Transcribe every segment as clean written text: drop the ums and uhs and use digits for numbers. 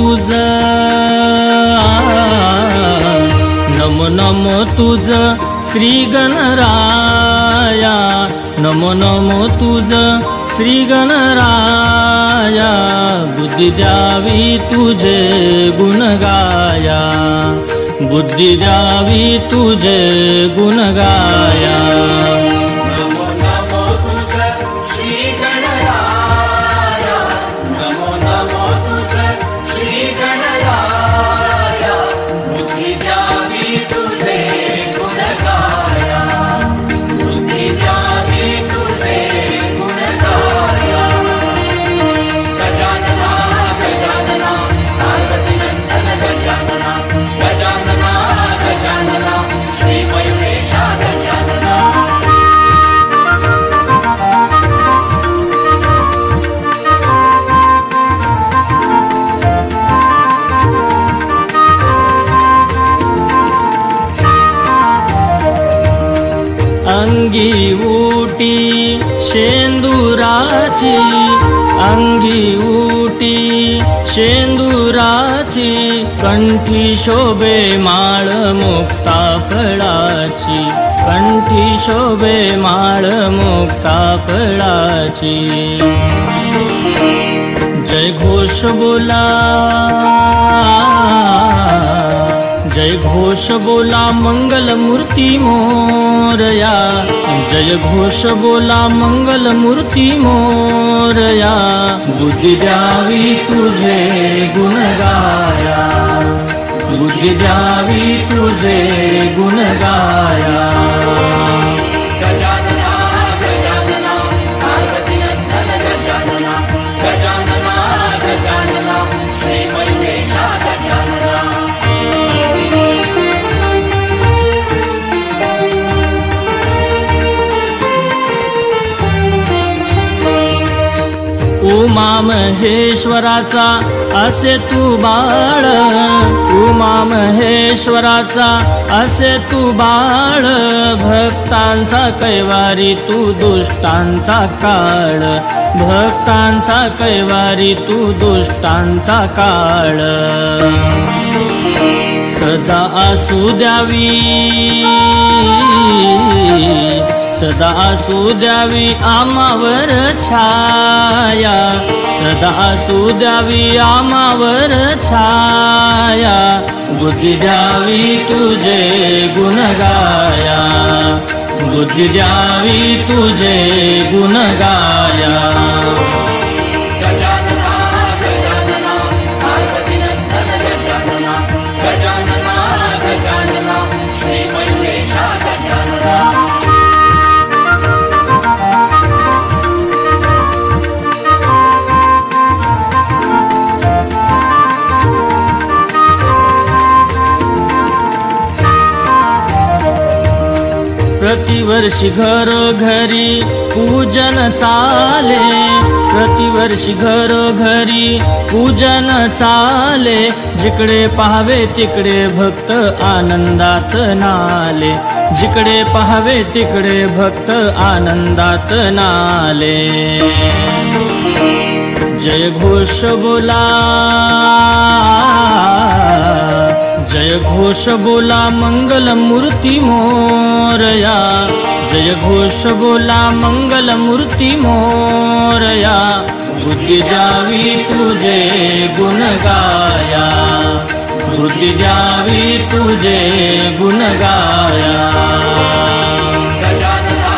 तुझ, नमो नमो तुझ श्री गणराया, नमो नमो तुझ श्री गणराया, बुद्धी द्यावी तुझे गुण गाया, बुद्धी द्यावी तुझे गुण गाया। नमो नमो तुझ श्री गणराया, नमो नमो तुझ श्री गणराया, बुद्धी द्यावी तुझे गुण गाया, बुद्धी द्यावी तुझे गुण गाया। गजानना गजानना पार्वती नंदन गजानना, गजानना गजानना श्री मयुरेशा गजानना। अंगी उटी शेंदुराची, अंगी उटी शेंदुराची, कंठी शोभे माळ मुक्ता फळाची, कंठी शोभे माळ मुक्ता फळाची। जय घोष बोला, जय घोष बोला मंगल मूर्ती मोरया, जय घोष बोला मंगल मूर्ती मोरया, बुद्धी द्यावी तुझे गुण गाया, बुद्धी द्यावी तुझे गुण गाया। गजानना गजानना पार्वती नंदन गजानना, गजानना गजानना श्री मयुरेशा गजानना। उमा महेश्वराचा असे तू बाळ, उमा महेश्वराचा असे तू बाळ, भक्तांचा कैवारी तू दुष्टांचा काळ, भक्तांचा कैवारी तू दुष्टांचा काळ। सदा असू द्यावी, सदा असू द्यावी आमावर छाया, सदा असू द्यावी आमावर छाया, बुद्धी द्यावी तुझे गुण गाया, बुद्धी द्यावी तुझे गुण गाया। गजानना गजानना पार्वती नंदन गजानना, गजानना गजानना श्री मयुरेशा गजानना। प्रतिवर्षी घरोघरी पूजन चाले, प्रतिवर्षी घरोघरी पूजन चाले, जिकडे पाहावे तिकडे भक्त आनंदात नाले, जिकडे पाहावे तिकडे भक्त आनंदात नाले। जय घोष बोला, जय घोष बोला मंगल मूर्ती मोरया, जय घोष बोला मंगल मूर्ती मोरया, बुद्धी द्यावी तुझे गुण गाया, बुद्धी द्यावी तुझे गुण गाया। गजानना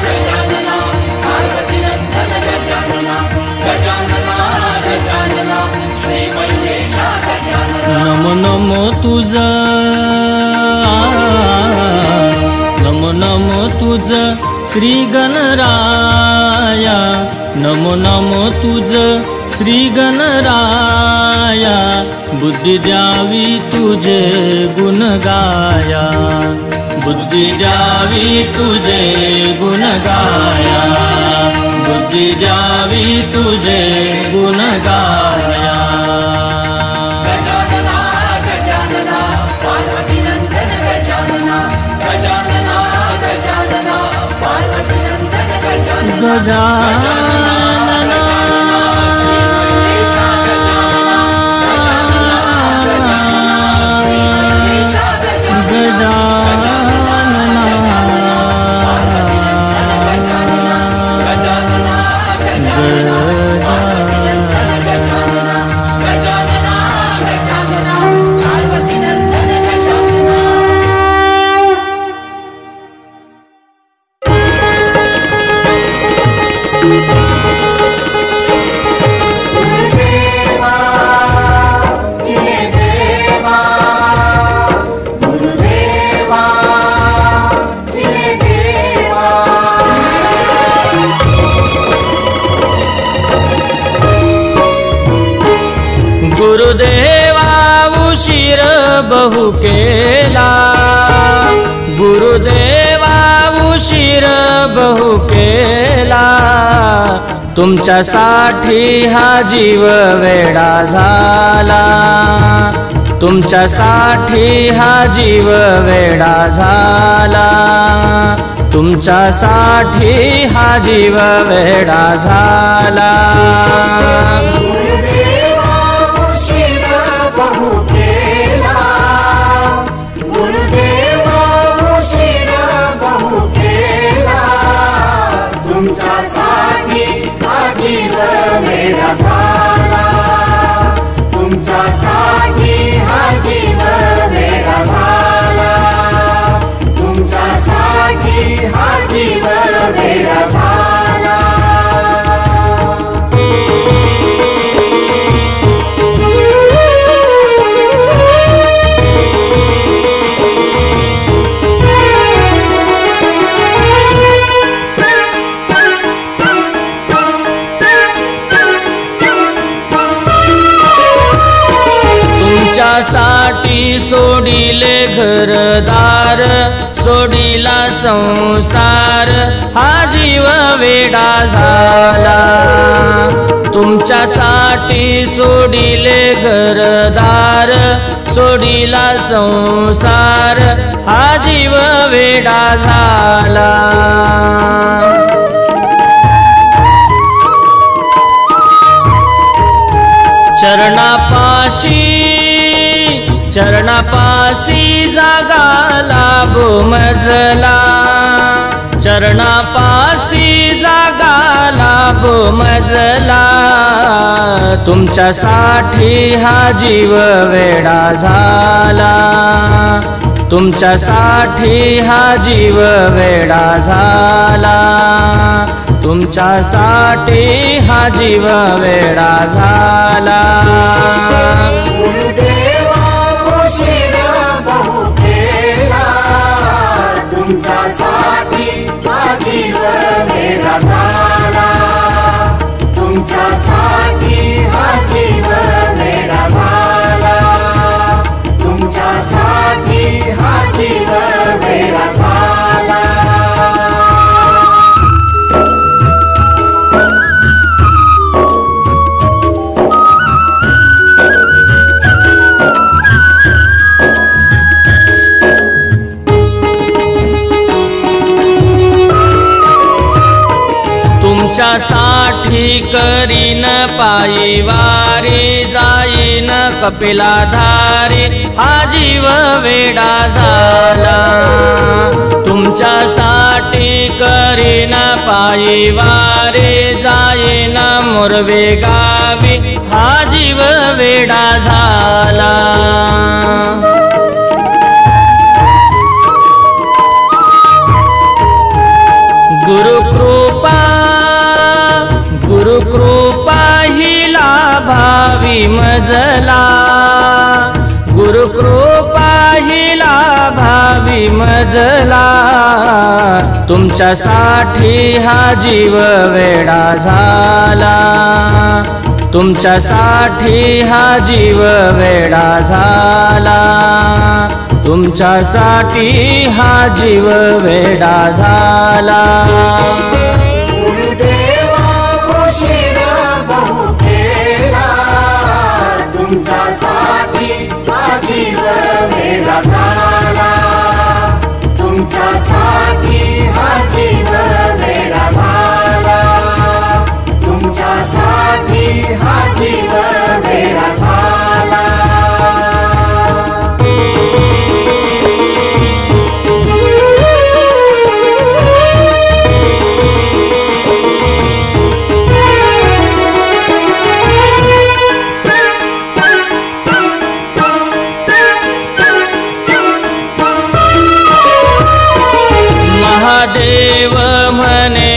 गजानना पार्वती नंदन गजानना, गजानना गजानना श्री मयुरेशा गजानना। नमो नमो तुझ, नमो नमो तुझ श्री गणराया, नमो नमो तुझ श्री गणराया, बुद्धी द्यावी तुझे गुण गाया, बुद्धी द्यावी तुझे गुण गाया, बुद्धी द्यावी तुझे गुण गाया। गजानना गजानना पार्वती नंदन गजानना, गजानना गजानना पार्वती नंदन गजानना, गजानना श्री मयुरेशा गजानना, गजानना बहु केला, गुरुदेवा उशीर बहु केला, तुमच्यासाठी हा जीव वेडा झाला, तुमच्यासाठी हा जीव वेडा झाला, तुमच्यासाठी हा जीव वेडा झाला। गुरुदेवा उशीर बहु केला, गुरुदेवा उशीर बहु केला, तुमच्यासाठी हा जीव वेडा झाला, तुमच्यासाठी हा जीव वेडा झाला, तुमच्यासाठी हा जीव वेडा झाला। तुमच्यासाठी सोडिले घरदार, सोडिला संसार, हा जीव वेडा झाला, तुमच्यासाठी सोडिले घरदार, सोडिला संसार, हा जीव वेडा झाला। चरणापाशी जागा लाभो मजला, चरणापाशी जागा लाभो मजला, तुमच्यासाठी हा जीव वेडा झाला, तुमच्यासाठी हा जीव वेडा झाला, तुमच्यासाठी हा जीव वेडा झाला। गुरुदेवा उशीर बहु केला, तुमच्यासाठी हा जीव वेडा झाला, तुमच्यासाठी हा जीव वेडा झाला, तुमच्यासाठी हा जीव वेडा झाला। तुमच्यासाठी करीन पायी वारी, जाईन कपिलाधारी, हा जीव वेडा झाला, तुमच्यासाठी करीन पायी वारी, जाईन मोरवे गावी, हा जीव वेडा झाला। गुरुकृपा ही लाभावी मजला, गुरुकृपा ही लाभावी मजला, तुमच्यासाठी हा जीव वेडा झाला, तुमच्यासाठी हा जीव वेडा झाला, तुमच्यासाठी हा जीव वेडा झाला। गुरुदेवा उशीर बहु केला, तुमच्यासाठी हा जीव वेडा झाला, तुमच्यासाठी हा जीव वेडा झाला, तुमच्यासाठी हा जीव वेडा झाला। महादेव म्हणे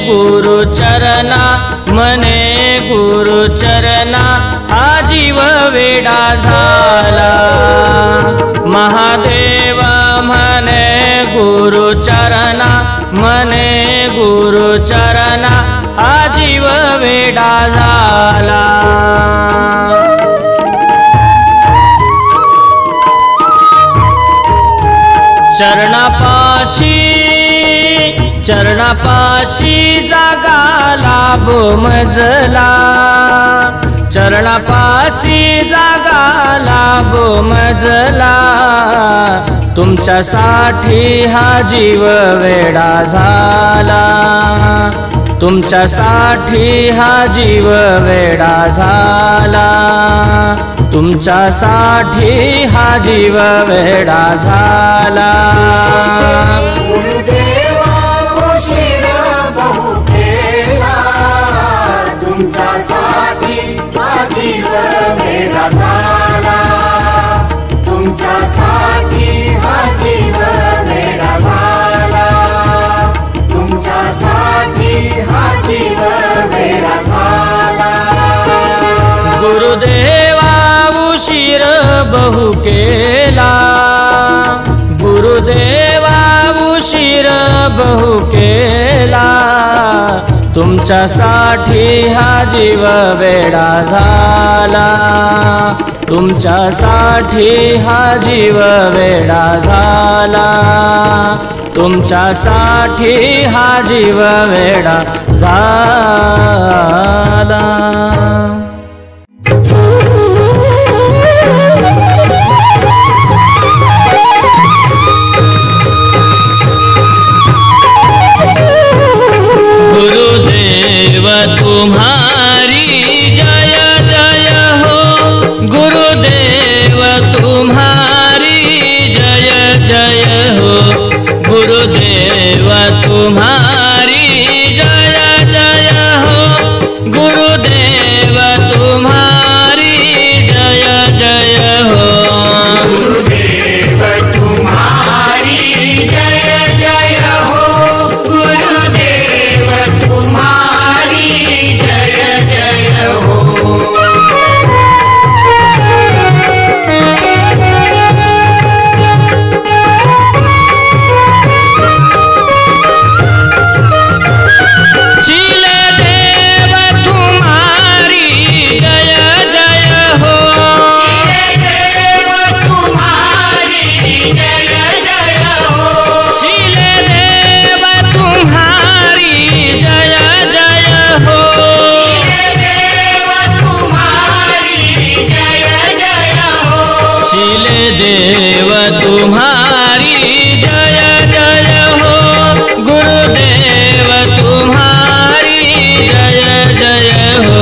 गुरुचरणा, म्हणे गुरुचरणा, हा जीव वेडा झाला, महादेव म्हणे गुरुचरणा, म्हणे गुरुचरणा, हा जीव वेडा झाला। चरणापाशी जागा लाभो मजला, चरणापाशी जागा लाभो मजला, तुमच्यासाठी हा जीव वेडा झाला, तुमच्यासाठी हा जीव वेडा झाला, तुमच्यासाठी हा जीव वेडा झाला. गुरुदेवा उशीर बहु केला, तुमच्यासाठी हा जीव वेडा झाला, तुमच्यासाठी हा जीव वेडा झाला, तुमच्यासाठी हा जीव वेडा झाला. गुरुदेवा उशीर बहु केला, गुरुदेवा उशीर बहु केला, तुमच्यासाठी हा जीव वेडा झाला, तुमच्यासाठी हा जीव वेडा झाला, तुमच्यासाठी हा जीव वेडा झाला. गुरुदेव तुम्हारी जय जय हो, गुरुदेव तुम्हारी जय जय हो, गुरुदेव तुम्हारी जय जय हो, गुरुदेव तुम्हारी जय जय हो, गुरुदेव तुम्हारी जय जय हो, गुरुदेव तुम्हारी जय जय हो. शीलदेव तुम्हारी जय जय हो, शीलदेव तुम्हारी जय जय हो, शीलदेव तुम्हारी जय जय हो, शीलदेव तुम्हारी जय जय हो, शीलदेव तुम्हारी जय जय हो, गुरुदेव तुम्हारी जय जय हो,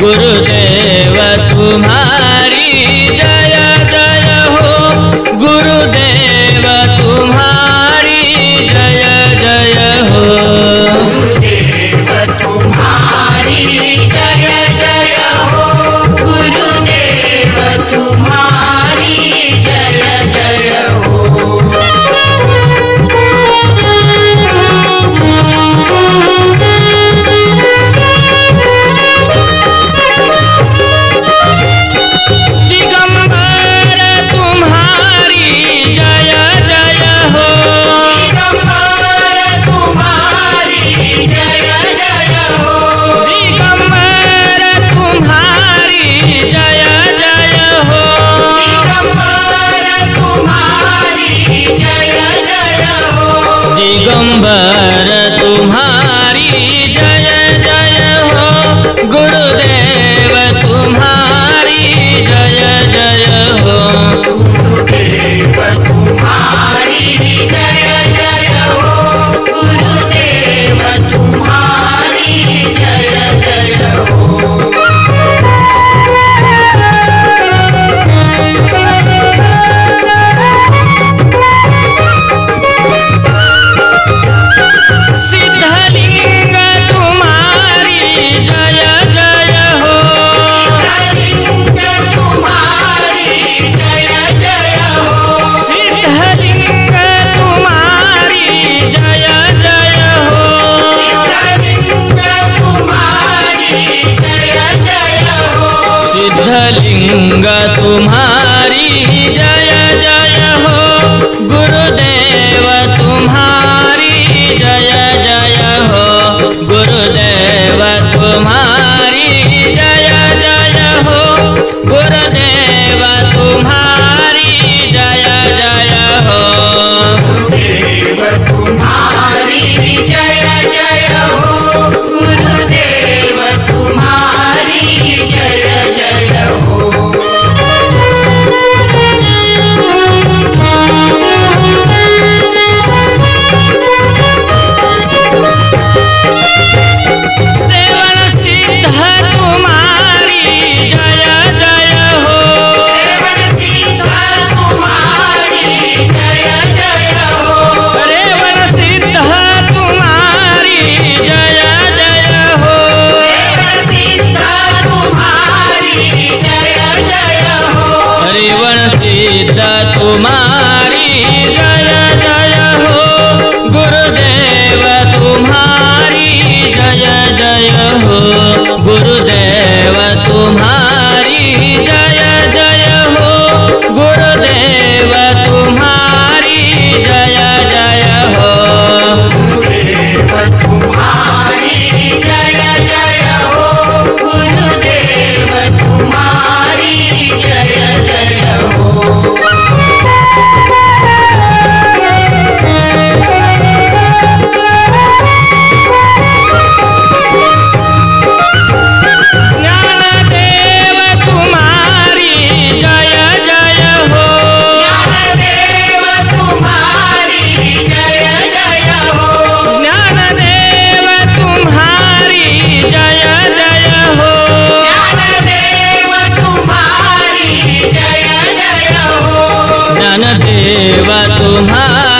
गुरुदेव तुम्हारी जय जय हो, गुरुदेव तुम्हारी जय जय हो. गुरुदेव तुम्हारी जय जय हो, गुरुदेव तुम्हारी जय जय हो. दिगंबर तुम्हारी जय जय हो, दिगंबर तुम्हारी जय जय हो, दिगंबर तुम्हारी जय जय हो, दिगंबर तुम्हारी जय जय हो, दिगंबर तुम्हारी जय जय हो, गुरुदेव तुम्हारी जय जय हो, गुरुदेव तुम्हारी जय जय हो, गुरुदेव तुम्हारी जय जय हो. सिद्धलिंग तुम्हारी जय जय हो, सिद्धलिंग तुम्हारी जय जय हो, सिद्धलिंग तुम्हारी जय जय हो, सिद्धलिंग तुम्हारी जय जय हो, सिद्धलिंग तुम्हारी जय जय हो, गुरुदेव तुम्हारी जय जय हो, गुरुदेव तुम्हारी जय जय हो, गुरुदेव तुम्हारी जय जय हो. गुरुदेव तुम्हारी